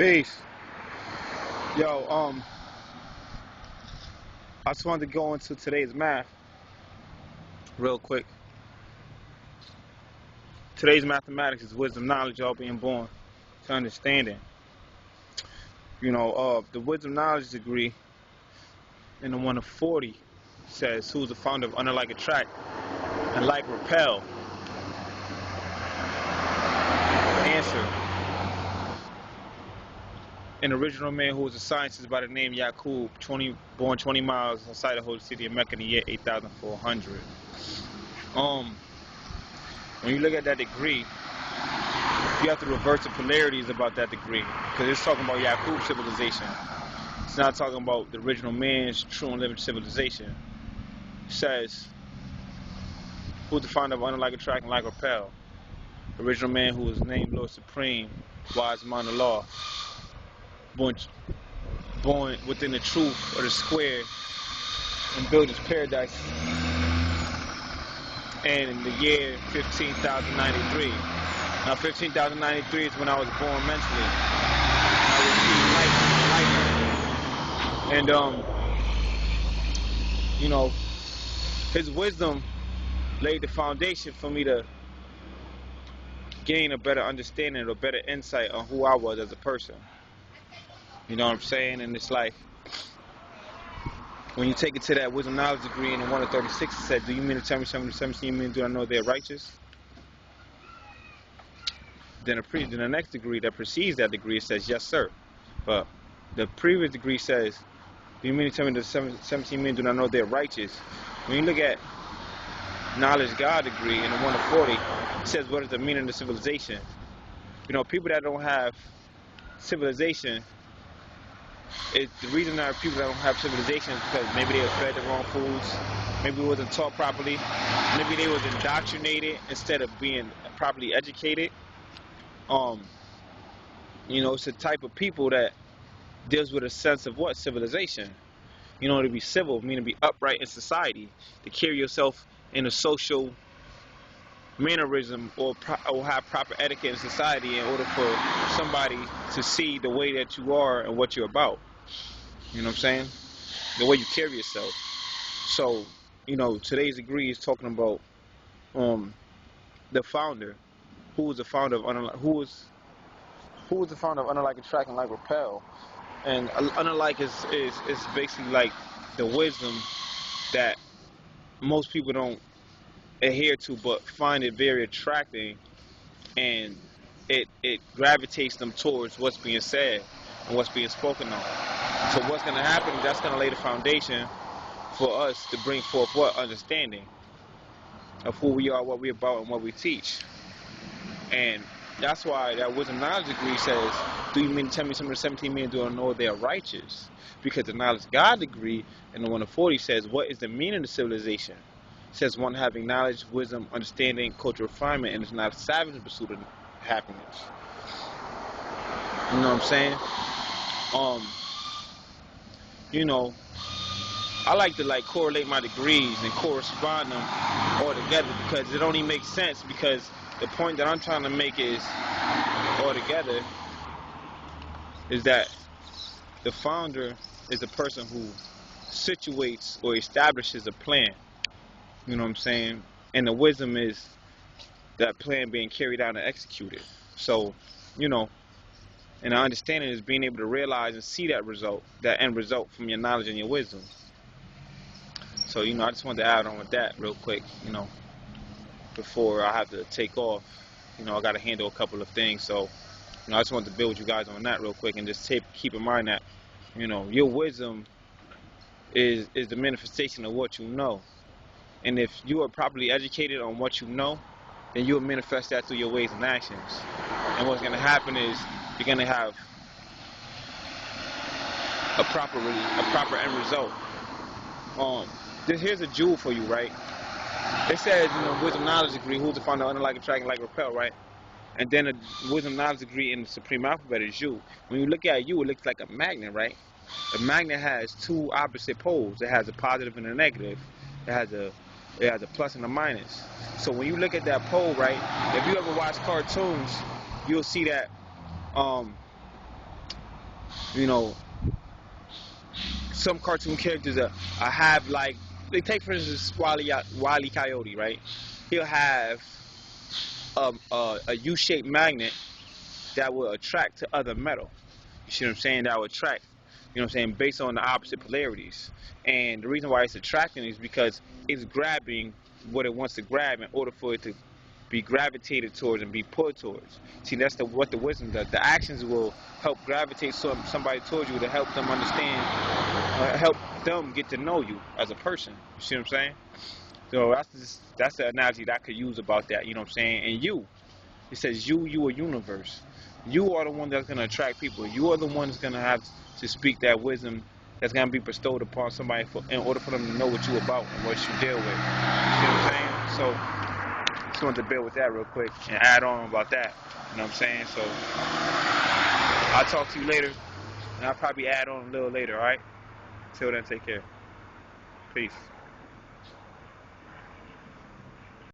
Peace. Yo, I just wanted to go into today's math real quick. Today's mathematics is wisdom, knowledge, all being born to understanding. The wisdom knowledge degree in the 1 of 40 says, who's the founder of Unalike Attract and like Repel? Answer: an original man who was a scientist by the name Yaqub, born 20 miles outside the holy city of Mecca in the year 8400. When you look at that degree, you have to reverse the polarities about that degree, because it's talking about Yaqub's civilization. It's not talking about the original man's true and living civilization. It says, who's the founder of Unalike Attract and like Repel? The original man who was named Lord Supreme, wise man of law, born within the truth of the square and built his paradise. And in the year 15,093. Now 15,093 is when I was born mentally. I received light. His wisdom laid the foundation for me to gain a better understanding or better insight on who I was as a person. You know what I'm saying? And it's like, when you take it to that wisdom knowledge degree in the 1 of 36, it said, do you mean to tell me some of the 17 men do I know they're righteous? Then the next degree that precedes that degree, it says, yes, sir. But the previous degree says, do you mean to tell me the 17 men do not know they're righteous? When you look at knowledge God degree in the 1 of 40, it says, what is the meaning of civilization? People that don't have civilization, the reason that people that don't have civilization is because maybe they were fed the wrong foods, maybe it wasn't taught properly, maybe they was indoctrinated instead of being properly educated. It's a type of people that deals with a sense of what? Civilization. To be civil, meaning to be upright in society, to carry yourself in a social mannerism or have proper etiquette in society in order for somebody to see the way that you are and what you're about. You know what I'm saying? The way you carry yourself. So, today's degree is talking about the founder. Who was the founder of Unalike Attract and like Repel? And Unalike is basically like the wisdom that most people don't adhere to, but find it very attracting, and it gravitates them towards what's being said and what's being spoken on. So what's going to happen is that's going to lay the foundation for us to bring forth what? Understanding of who we are, what we're about, and what we teach. And that's why that wisdom knowledge degree says, do you mean to tell me some of the 17 men do not know they are righteous? Because the knowledge God degree in the 1 of 40 says, what is the meaning of civilization? It says, one having knowledge, wisdom, understanding, cultural refinement, and is not a savage in pursuit of happiness. You know what I'm saying? I like to correlate my degrees and correspond them all together, because it only makes sense, because the point that I'm trying to make is altogether is that the founder is the person who situates or establishes a plan. You know what I'm saying? And the wisdom is that plan being carried out and executed. So, and the understanding is being able to realize and see that result, that end result, from your knowledge and your wisdom. So, I just wanted to add on with that real quick, before I have to take off. I got to handle a couple of things. So, I just wanted to build you guys on that real quick, and just keep in mind that, your wisdom is the manifestation of what you know. And if you are properly educated on what you know, then you will manifest that through your ways and actions. And what's going to happen is you're going to have a proper end result. Here's a jewel for you, right? It says, wisdom knowledge degree, who's the founder of Unalike Attract and like Repel, right? And then a wisdom knowledge degree in the supreme alphabet is you. When you look at you, it looks like a magnet, right? A magnet has two opposite poles. It has a positive and a negative. It has a plus and a minus. So when you look at that pole, right, if you ever watch cartoons, you'll see that You know, some cartoon characters are have like, they take for instance Wile E. Coyote, right? He'll have a U-shaped magnet that will attract to other metal. You see what I'm saying? That will attract, you know what I'm saying, based on the opposite polarities. And the reason why it's attracting is because it's grabbing what it wants to grab in order for it to be gravitated towards and be pulled towards. See, that's what the wisdom does. The actions will help gravitate somebody towards you to help them understand, help them get to know you as a person. You see what I'm saying? So that's the analogy that I could use about that. You know what I'm saying? And you, it says you a universe. You are the one that's going to attract people. You are the one that's going to have to speak that wisdom that's going to be bestowed upon somebody in order for them to know what you about and what you deal with. You see what I'm saying? So just wanted to build with that real quick and add on about that. You know what I'm saying? So I'll talk to you later, and I'll probably add on a little later, alright? Till then, take care. Peace.